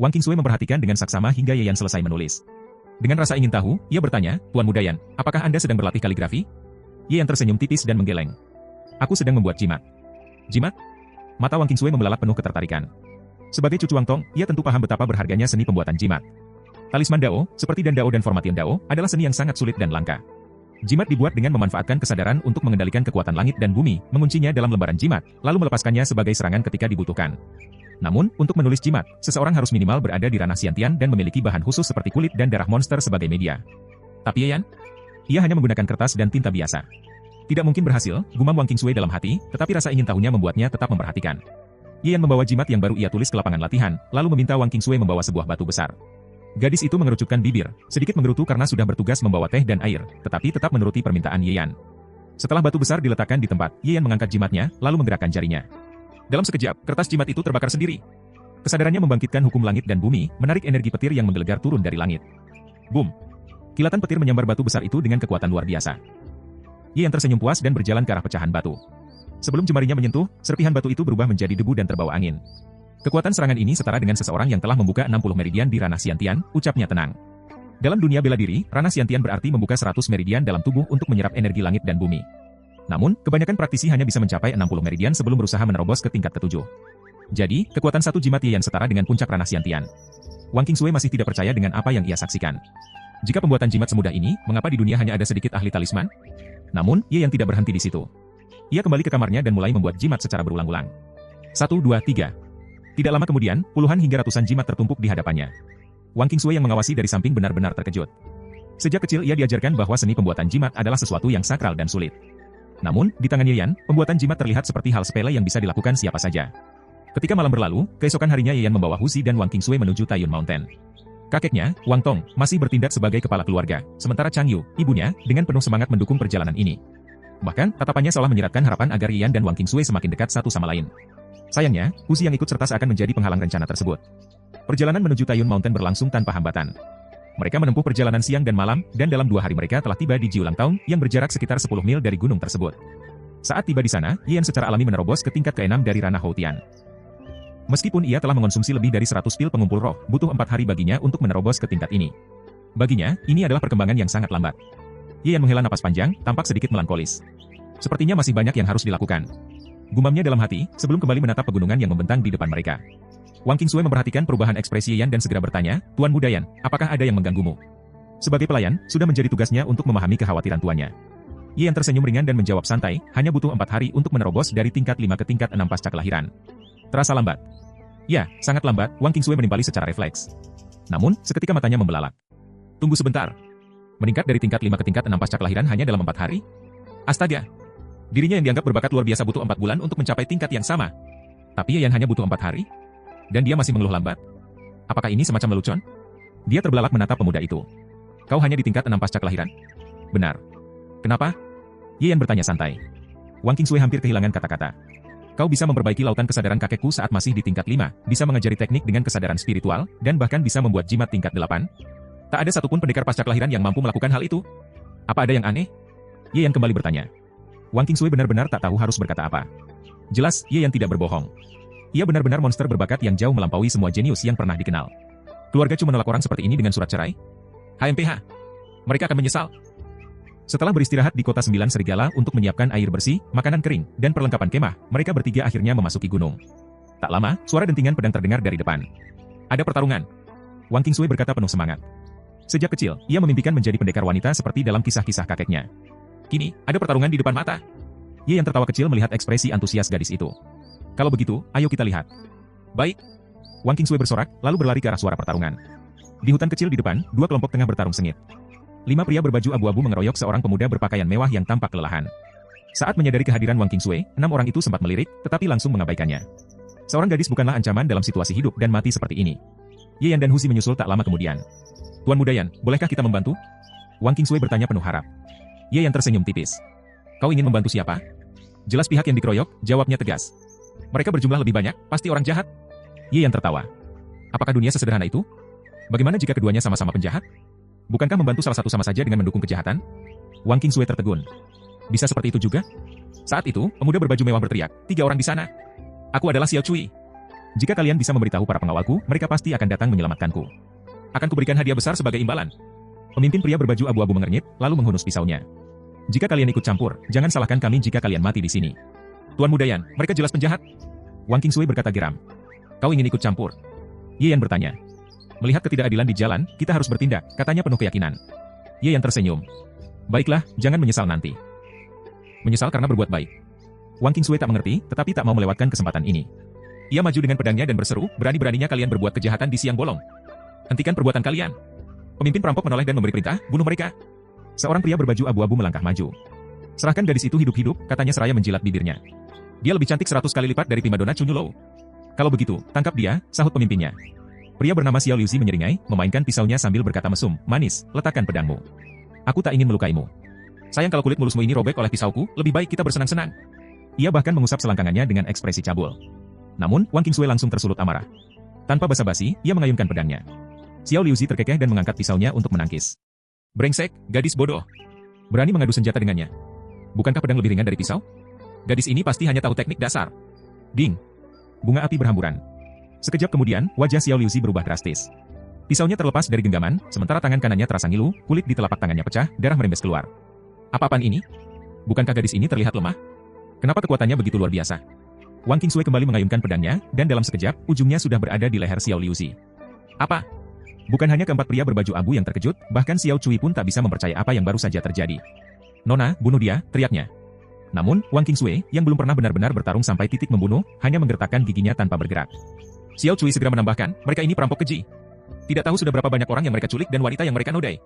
Wang Qingsui memperhatikan dengan saksama hingga Ye Yan selesai menulis. Dengan rasa ingin tahu, ia bertanya, Tuan Muda Yan, apakah Anda sedang berlatih kaligrafi? Ye Yan tersenyum tipis dan menggeleng. Aku sedang membuat jimat. Jimat? Mata Wang Qingsui membelalak penuh ketertarikan. Sebagai cucu Wang Tong, ia tentu paham betapa berharganya seni pembuatan jimat. Talisman Dao, seperti Dan Dao dan Formation Dao, adalah seni yang sangat sulit dan langka. Jimat dibuat dengan memanfaatkan kesadaran untuk mengendalikan kekuatan langit dan bumi, menguncinya dalam lembaran jimat, lalu melepaskannya sebagai serangan ketika dibutuhkan. Namun, untuk menulis jimat, seseorang harus minimal berada di ranah Xiantian dan memiliki bahan khusus seperti kulit dan darah monster sebagai media. Tapi Ye Yan? Ia hanya menggunakan kertas dan tinta biasa. Tidak mungkin berhasil, gumam Wang Qingsui dalam hati, tetapi rasa ingin tahunya membuatnya tetap memperhatikan. Ye Yan membawa jimat yang baru ia tulis ke lapangan latihan, lalu meminta Wang Qingsui membawa sebuah batu besar. Gadis itu mengerucutkan bibir, sedikit menggerutu karena sudah bertugas membawa teh dan air, tetapi tetap menuruti permintaan Ye Yan. Setelah batu besar diletakkan di tempat, Ye Yan mengangkat jimatnya, lalu menggerakkan jarinya. Dalam sekejap, kertas jimat itu terbakar sendiri. Kesadarannya membangkitkan hukum langit dan bumi, menarik energi petir yang menggelegar turun dari langit. Boom! Kilatan petir menyambar batu besar itu dengan kekuatan luar biasa. Ye Yan tersenyum puas dan berjalan ke arah pecahan batu. Sebelum jemarinya menyentuh, serpihan batu itu berubah menjadi debu dan terbawa angin. Kekuatan serangan ini setara dengan seseorang yang telah membuka 60 meridian di ranah Xiantian, ucapnya tenang. Dalam dunia bela diri, ranah Xiantian berarti membuka 100 meridian dalam tubuh untuk menyerap energi langit dan bumi. Namun, kebanyakan praktisi hanya bisa mencapai 60 meridian sebelum berusaha menerobos ke tingkat ke-7. Jadi, kekuatan satu jimat Ye Yan setara dengan puncak ranah Xiantian. Wang Qingsui masih tidak percaya dengan apa yang ia saksikan. Jika pembuatan jimat semudah ini, mengapa di dunia hanya ada sedikit ahli talisman? Namun, Ye Yan tidak berhenti di situ. Ia kembali ke kamarnya dan mulai membuat jimat secara berulang-ulang. 1, 2, 3. Tidak lama kemudian, puluhan hingga ratusan jimat tertumpuk di hadapannya. Wang Qingsui yang mengawasi dari samping benar-benar terkejut. Sejak kecil ia diajarkan bahwa seni pembuatan jimat adalah sesuatu yang sakral dan sulit. Namun, di tangan Ye Yan, pembuatan jimat terlihat seperti hal sepele yang bisa dilakukan siapa saja. Ketika malam berlalu, keesokan harinya Ye Yan membawa Hu Xi dan Wang Qingsui menuju Taiyun Mountain. Kakeknya, Wang Tong, masih bertindak sebagai kepala keluarga, sementara Chang Yu, ibunya, dengan penuh semangat mendukung perjalanan ini. Bahkan, tatapannya seolah menyiratkan harapan agar Ye Yan dan Wang Qingsui semakin dekat satu sama lain. Sayangnya, Hu Xi yang ikut serta seakan menjadi penghalang rencana tersebut. Perjalanan menuju Taiyun Mountain berlangsung tanpa hambatan. Mereka menempuh perjalanan siang dan malam, dan dalam 2 hari mereka telah tiba di Jiulang Town, yang berjarak sekitar 10 mil dari gunung tersebut. Saat tiba di sana, Ye Yan secara alami menerobos ke tingkat ke-6 dari ranah Houtian. Meskipun ia telah mengonsumsi lebih dari 100 pil pengumpul roh, butuh 4 hari baginya untuk menerobos ke tingkat ini. Baginya, ini adalah perkembangan yang sangat lambat. Ye Yan menghela napas panjang, tampak sedikit melankolis. Sepertinya masih banyak yang harus dilakukan. Gumamnya dalam hati, sebelum kembali menatap pegunungan yang membentang di depan mereka. Wang Qingsui memperhatikan perubahan ekspresi Ye Yan dan segera bertanya, Tuan Muda Yan, apakah ada yang mengganggumu? Sebagai pelayan, sudah menjadi tugasnya untuk memahami kekhawatiran tuannya. Ye Yan tersenyum ringan dan menjawab santai, hanya butuh 4 hari untuk menerobos dari tingkat 5 ke tingkat 6 pasca kelahiran. Terasa lambat. Ya, sangat lambat, Wang Qingsui menimpali secara refleks. Namun, seketika matanya membelalak. Tunggu sebentar. Meningkat dari tingkat 5 ke tingkat 6 pasca kelahiran hanya dalam 4 hari? Astaga! Dirinya yang dianggap berbakat luar biasa butuh 4 bulan untuk mencapai tingkat yang sama. Tapi Ye Yan hanya butuh 4 hari? Dan dia masih mengeluh lambat? Apakah ini semacam lelucon? Dia terbelalak menatap pemuda itu. Kau hanya di tingkat 6 pasca kelahiran? Benar. Kenapa? Ye Yan bertanya santai. Wang Qingsui hampir kehilangan kata-kata. Kau bisa memperbaiki lautan kesadaran kakekku saat masih di tingkat 5, bisa mengajari teknik dengan kesadaran spiritual, dan bahkan bisa membuat jimat tingkat 8? Tak ada satupun pendekar pasca kelahiran yang mampu melakukan hal itu? Apa ada yang aneh? Ye Yan kembali bertanya. Wang Qingsui benar-benar tak tahu harus berkata apa. Jelas, Ye Yan tidak berbohong. Ia benar-benar monster berbakat yang jauh melampaui semua jenius yang pernah dikenal. Keluarga Chu menolak orang seperti ini dengan surat cerai? HMPH. Mereka akan menyesal. Setelah beristirahat di kota 9 serigala untuk menyiapkan air bersih, makanan kering, dan perlengkapan kemah, mereka bertiga akhirnya memasuki gunung. Tak lama, suara dentingan pedang terdengar dari depan. Ada pertarungan. Wang Qingsui berkata penuh semangat. Sejak kecil, ia memimpikan menjadi pendekar wanita seperti dalam kisah-kisah kakeknya. Kini, ada pertarungan di depan mata. Ye yang tertawa kecil melihat ekspresi antusias gadis itu. Kalau begitu, ayo kita lihat. Baik. Wang Qingsui bersorak, lalu berlari ke arah suara pertarungan. Di hutan kecil di depan, 2 kelompok tengah bertarung sengit. 5 pria berbaju abu-abu mengeroyok seorang pemuda berpakaian mewah yang tampak kelelahan. Saat menyadari kehadiran Wang Qingsui, 6 orang itu sempat melirik, tetapi langsung mengabaikannya. Seorang gadis bukanlah ancaman dalam situasi hidup dan mati seperti ini. Ye Yan dan Hu Xi menyusul tak lama kemudian. Tuan Muda Yan, bolehkah kita membantu? Wang Qingsui bertanya penuh harap. Ye Yan tersenyum tipis. Kau ingin membantu siapa? Jelas pihak yang dikeroyok, jawabnya tegas. Mereka berjumlah lebih banyak, pasti orang jahat. Ye Yan tertawa. Apakah dunia sesederhana itu? Bagaimana jika keduanya sama-sama penjahat? Bukankah membantu salah satu sama saja dengan mendukung kejahatan? Wang Qingsui tertegun. Bisa seperti itu juga? Saat itu, pemuda berbaju mewah berteriak, 3 orang di sana. Aku adalah Xiao Cui. Jika kalian bisa memberitahu para pengawalku, mereka pasti akan datang menyelamatkanku. Akan kuberikan hadiah besar sebagai imbalan. Pemimpin pria berbaju abu-abu mengernyit, lalu menghunus pisaunya. Jika kalian ikut campur, jangan salahkan kami jika kalian mati di sini. Tuan Muda Yan, mereka jelas penjahat. Wang Qingsui berkata geram. Kau ingin ikut campur? Ye Yan bertanya. Melihat ketidakadilan di jalan, kita harus bertindak, katanya penuh keyakinan. Ye Yan tersenyum. Baiklah, jangan menyesal nanti. Menyesal karena berbuat baik. Wang Qingsui tak mengerti, tetapi tak mau melewatkan kesempatan ini. Ia maju dengan pedangnya dan berseru, berani-beraninya kalian berbuat kejahatan di siang bolong. Hentikan perbuatan kalian. Pemimpin perampok menoleh dan memberi perintah, bunuh mereka. Seorang pria berbaju abu-abu melangkah maju. Serahkan gadis itu hidup-hidup, katanya seraya menjilat bibirnya. Dia lebih cantik 100 kali lipat dari primadona Chunyulou. Kalau begitu, tangkap dia, sahut pemimpinnya. Pria bernama Xiao Liuzi menyeringai, memainkan pisaunya sambil berkata mesum, manis, letakkan pedangmu. Aku tak ingin melukaimu. Sayang kalau kulit mulusmu ini robek oleh pisauku, lebih baik kita bersenang-senang. Ia bahkan mengusap selangkangannya dengan ekspresi cabul. Namun, Wang Qingsui langsung tersulut amarah. Tanpa basa-basi, ia mengayunkan pedangnya. Xiao Liuzi terkekeh dan mengangkat pisaunya untuk menangkis. Brengsek, gadis bodoh. Berani mengadu senjata dengannya. Bukankah pedang lebih ringan dari pisau? Gadis ini pasti hanya tahu teknik dasar. Ding. Bunga api berhamburan. Sekejap kemudian, wajah Xiao Liuzi berubah drastis. Pisaunya terlepas dari genggaman, sementara tangan kanannya terasa ngilu, kulit di telapak tangannya pecah, darah merembes keluar. Apa-apaan ini? Bukankah gadis ini terlihat lemah? Kenapa kekuatannya begitu luar biasa? Wang Qingsui kembali mengayunkan pedangnya, dan dalam sekejap, ujungnya sudah berada di leher Xiao Liuzi. Apa? Bukan hanya keempat pria berbaju abu yang terkejut, bahkan Xiao Cui pun tak bisa mempercayai apa yang baru saja terjadi. Nona, bunuh dia, teriaknya. Namun, Wang Qingsui, yang belum pernah benar-benar bertarung sampai titik membunuh, hanya menggertakkan giginya tanpa bergerak. Xiao Cui segera menambahkan, mereka ini perampok keji. Tidak tahu sudah berapa banyak orang yang mereka culik dan wanita yang mereka nodai.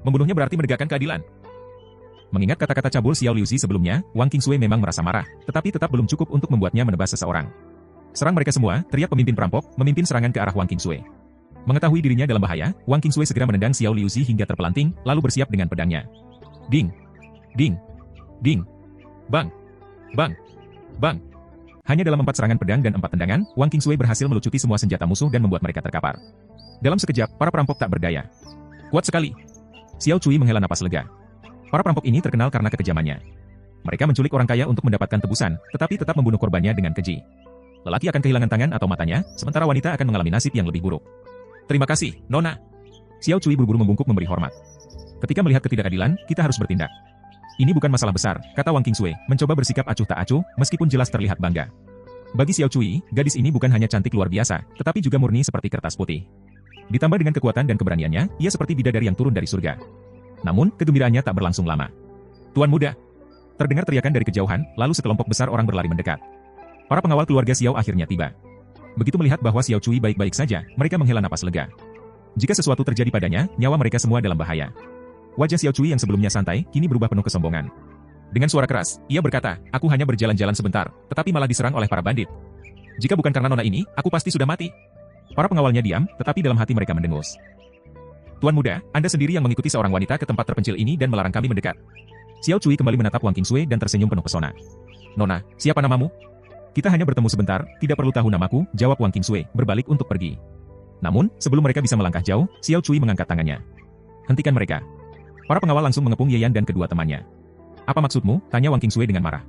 Membunuhnya berarti menegakkan keadilan. Mengingat kata-kata cabul Xiao Liuzi sebelumnya, Wang Qingsui memang merasa marah, tetapi tetap belum cukup untuk membuatnya menebas seseorang. Serang mereka semua, teriak pemimpin perampok, memimpin serangan ke arah Wang Qingsui. Mengetahui dirinya dalam bahaya, Wang Qingsui segera menendang Xiao Liuzi hingga terpelanting, lalu bersiap dengan pedangnya. Ding! Ding! Ding! Bang! Bang! Bang! Hanya dalam 4 serangan pedang dan 4 tendangan, Wang Qingsui berhasil melucuti semua senjata musuh dan membuat mereka terkapar. Dalam sekejap, para perampok tak berdaya. Kuat sekali. Xiao Cui menghela napas lega. Para perampok ini terkenal karena kekejamannya. Mereka menculik orang kaya untuk mendapatkan tebusan, tetapi tetap membunuh korbannya dengan keji. Lelaki akan kehilangan tangan atau matanya, sementara wanita akan mengalami nasib yang lebih buruk. Terima kasih, Nona. Xiao Cui buru-buru membungkuk memberi hormat. Ketika melihat ketidakadilan, kita harus bertindak. Ini bukan masalah besar, kata Wang Qingsui, mencoba bersikap acuh tak acuh, meskipun jelas terlihat bangga. Bagi Xiao Cui, gadis ini bukan hanya cantik luar biasa, tetapi juga murni seperti kertas putih. Ditambah dengan kekuatan dan keberaniannya, ia seperti bidadari yang turun dari surga. Namun, kegembiraannya tak berlangsung lama. Tuan Muda! Terdengar teriakan dari kejauhan, lalu sekelompok besar orang berlari mendekat. Para pengawal keluarga Xiao akhirnya tiba. Begitu melihat bahwa Xiao Cui baik-baik saja, mereka menghela napas lega. Jika sesuatu terjadi padanya, nyawa mereka semua dalam bahaya. Wajah Xiao Cui yang sebelumnya santai, kini berubah penuh kesombongan. Dengan suara keras, ia berkata, aku hanya berjalan-jalan sebentar, tetapi malah diserang oleh para bandit. Jika bukan karena nona ini, aku pasti sudah mati. Para pengawalnya diam, tetapi dalam hati mereka mendengus. Tuan Muda, Anda sendiri yang mengikuti seorang wanita ke tempat terpencil ini dan melarang kami mendekat. Xiao Cui kembali menatap Wang Qingsui dan tersenyum penuh pesona. Nona, siapa namamu? Kita hanya bertemu sebentar, tidak perlu tahu namaku, jawab Wang Qingsui, berbalik untuk pergi. Namun, sebelum mereka bisa melangkah jauh, Xiao Cui mengangkat tangannya. Hentikan mereka. Para pengawal langsung mengepung Ye Yan dan kedua temannya. Apa maksudmu? Tanya Wang Qingsui dengan marah.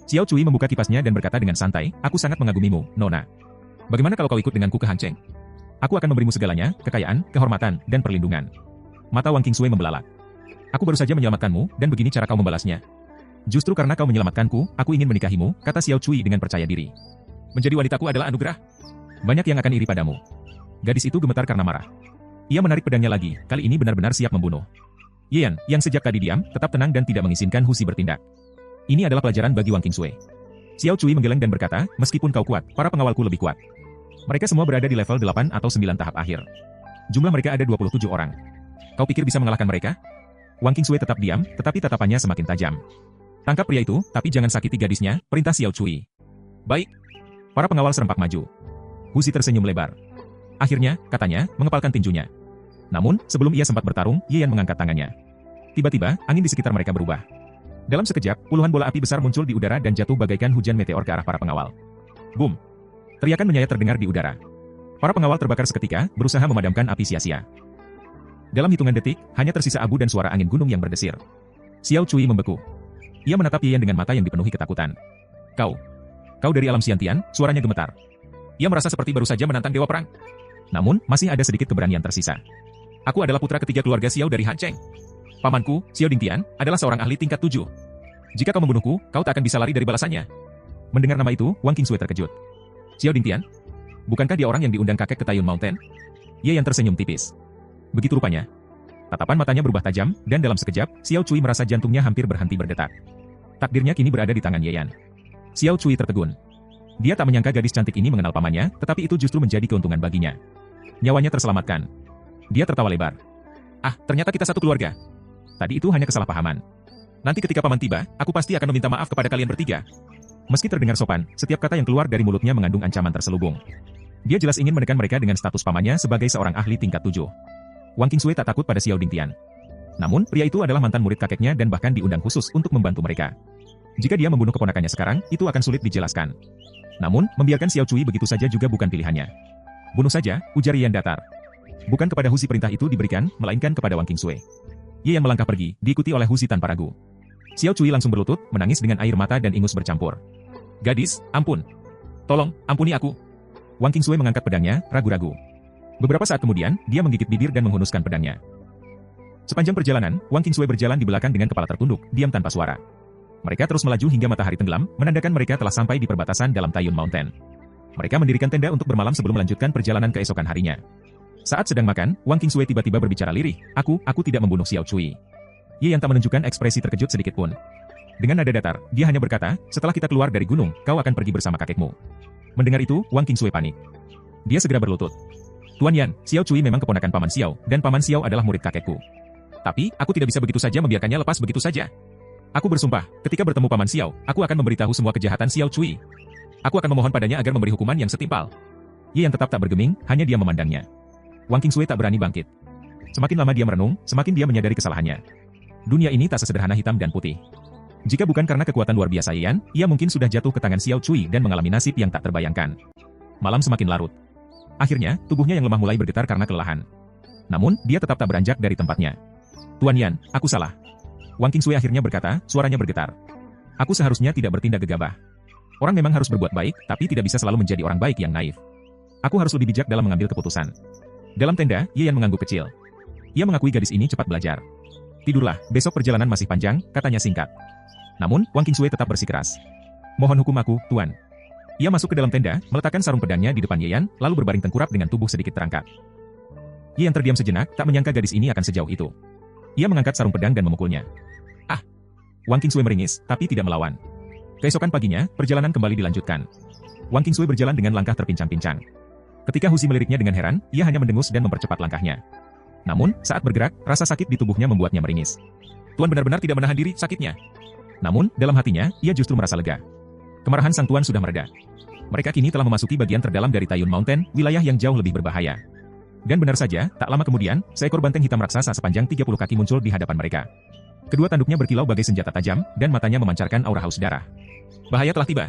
Xiao Cui membuka kipasnya dan berkata dengan santai, aku sangat mengagumimu, Nona. Bagaimana kalau kau ikut denganku ke Han Cheng? Aku akan memberimu segalanya, kekayaan, kehormatan, dan perlindungan. Mata Wang Qingsui membelalak. Aku baru saja menyelamatkanmu, dan begini cara kau membalasnya. Justru karena kau menyelamatkanku, aku ingin menikahimu, kata Xiao Cui dengan percaya diri. Menjadi wanitaku adalah anugerah. Banyak yang akan iri padamu. Gadis itu gemetar karena marah. Ia menarik pedangnya lagi, kali ini benar-benar siap membunuh. Ye Yan, yang sejak tadi diam, tetap tenang dan tidak mengizinkan Husi bertindak. Ini adalah pelajaran bagi Wang Qingsui. Xiao Cui menggeleng dan berkata, meskipun kau kuat, para pengawalku lebih kuat. Mereka semua berada di level 8 atau 9 tahap akhir. Jumlah mereka ada 27 orang. Kau pikir bisa mengalahkan mereka? Wang Qingsui tetap diam, tetapi tatapannya semakin tajam. Tangkap pria itu, tapi jangan sakiti gadisnya, perintah Xiao Cui. Baik. Para pengawal serempak maju. Husi tersenyum lebar. Akhirnya, katanya, mengepalkan tinjunya. Namun, sebelum ia sempat bertarung, Ye Yan mengangkat tangannya. Tiba-tiba, angin di sekitar mereka berubah. Dalam sekejap, puluhan bola api besar muncul di udara dan jatuh bagaikan hujan meteor ke arah para pengawal. Boom! Teriakan menyayat terdengar di udara. Para pengawal terbakar seketika, berusaha memadamkan api sia-sia. Dalam hitungan detik, hanya tersisa abu dan suara angin gunung yang berdesir. Xiao Cui membeku. Ia menatap Ye Yan dengan mata yang dipenuhi ketakutan. Kau dari alam Xiantian, suaranya gemetar. Ia merasa seperti baru saja menantang dewa perang. Namun, masih ada sedikit keberanian tersisa. Aku adalah putra ketiga keluarga Xiao dari Han Cheng. Pamanku, Xiao Dingtian, adalah seorang ahli tingkat 7. Jika kau membunuhku, kau tak akan bisa lari dari balasannya. Mendengar nama itu, Wang Qingsui terkejut. Xiao Dingtian? Bukankah dia orang yang diundang kakek ke Taiyun Mountain? Ye Yan tersenyum tipis. Begitu rupanya. Tatapan matanya berubah tajam, dan dalam sekejap, Xiao Cui merasa jantungnya hampir berhenti berdetak. Takdirnya kini berada di tangan Ye Yan. Xiao Cui tertegun. Dia tak menyangka gadis cantik ini mengenal pamannya, tetapi itu justru menjadi keuntungan baginya. Nyawanya terselamatkan. Dia tertawa lebar. Ah, ternyata kita satu keluarga. Tadi itu hanya kesalahpahaman. Nanti ketika paman tiba, aku pasti akan meminta maaf kepada kalian bertiga. Meski terdengar sopan, setiap kata yang keluar dari mulutnya mengandung ancaman terselubung. Dia jelas ingin menekan mereka dengan status pamannya sebagai seorang ahli tingkat 7. Wang Qingsui tak takut pada Xiao Dingtian. Namun, pria itu adalah mantan murid kakeknya dan bahkan diundang khusus untuk membantu mereka. Jika dia membunuh keponakannya sekarang, itu akan sulit dijelaskan. Namun, membiarkan Xiao Cui begitu saja juga bukan pilihannya. Bunuh saja, ujar Ye Yan datar. Bukan kepada Husi perintah itu diberikan, melainkan kepada Wang Qingsui. Ye Yan melangkah pergi, diikuti oleh Husi tanpa ragu. Xiao Cui langsung berlutut, menangis dengan air mata dan ingus bercampur. Gadis, ampun. Tolong, ampuni aku. Wang Qingsui mengangkat pedangnya, ragu-ragu. Beberapa saat kemudian, dia menggigit bibir dan menghunuskan pedangnya. Sepanjang perjalanan, Wang Qingsui berjalan di belakang dengan kepala tertunduk, diam tanpa suara. Mereka terus melaju hingga matahari tenggelam, menandakan mereka telah sampai di perbatasan dalam Taiyun Mountain. Mereka mendirikan tenda untuk bermalam sebelum melanjutkan perjalanan keesokan harinya. Saat sedang makan, Wang Qingsui tiba-tiba berbicara lirih, aku tidak membunuh Xiao Cui. Ye Yan tak menunjukkan ekspresi terkejut sedikit pun. Dengan nada datar, dia hanya berkata, setelah kita keluar dari gunung, kau akan pergi bersama kakekmu. Mendengar itu, Wang Qingsui panik. Dia segera berlutut. Tuan Yan, Xiao Cui memang keponakan Paman Xiao, dan Paman Xiao adalah murid kakekku. Tapi, aku tidak bisa begitu saja membiarkannya lepas begitu saja. Aku bersumpah, ketika bertemu Paman Xiao, aku akan memberitahu semua kejahatan Xiao Cui. Aku akan memohon padanya agar memberi hukuman yang setimpal. Ye Yan tetap tak bergeming, hanya dia memandangnya. Wang Qingsui tak berani bangkit. Semakin lama dia merenung, semakin dia menyadari kesalahannya. Dunia ini tak sesederhana hitam dan putih. Jika bukan karena kekuatan luar biasa Ye Yan, ia mungkin sudah jatuh ke tangan Xiao Cui dan mengalami nasib yang tak terbayangkan. Malam semakin larut. Akhirnya, tubuhnya yang lemah mulai bergetar karena kelelahan. Namun, dia tetap tak beranjak dari tempatnya. Tuan Yan, aku salah. Wang Qingsui akhirnya berkata, suaranya bergetar. Aku seharusnya tidak bertindak gegabah. Orang memang harus berbuat baik, tapi tidak bisa selalu menjadi orang baik yang naif. Aku harus lebih bijak dalam mengambil keputusan. Dalam tenda, Ye Yan mengangguk kecil. Ia mengakui gadis ini cepat belajar. Tidurlah, besok perjalanan masih panjang, katanya singkat. Namun, Wang Qingsui tetap bersikeras. Mohon hukum aku, Tuan. Ia masuk ke dalam tenda, meletakkan sarung pedangnya di depan Ye Yan, lalu berbaring tengkurap dengan tubuh sedikit terangkat. Ye Yan terdiam sejenak, tak menyangka gadis ini akan sejauh itu. Ia mengangkat sarung pedang dan memukulnya. Ah! Wang Qingsui meringis, tapi tidak melawan. Keesokan paginya, perjalanan kembali dilanjutkan. Wang Qingsui berjalan dengan langkah terpincang-pincang. Ketika Husi meliriknya dengan heran, ia hanya mendengus dan mempercepat langkahnya. Namun, saat bergerak, rasa sakit di tubuhnya membuatnya meringis. Tuan benar-benar tidak menahan diri sakitnya. Namun, dalam hatinya, ia justru merasa lega. Kemarahan sang tuan sudah mereda. Mereka kini telah memasuki bagian terdalam dari Taiyun Mountain, wilayah yang jauh lebih berbahaya. Dan benar saja, tak lama kemudian, seekor banteng hitam raksasa sepanjang 30 kaki muncul di hadapan mereka. Kedua tanduknya berkilau bagai senjata tajam, dan matanya memancarkan aura haus darah. Bahaya telah tiba.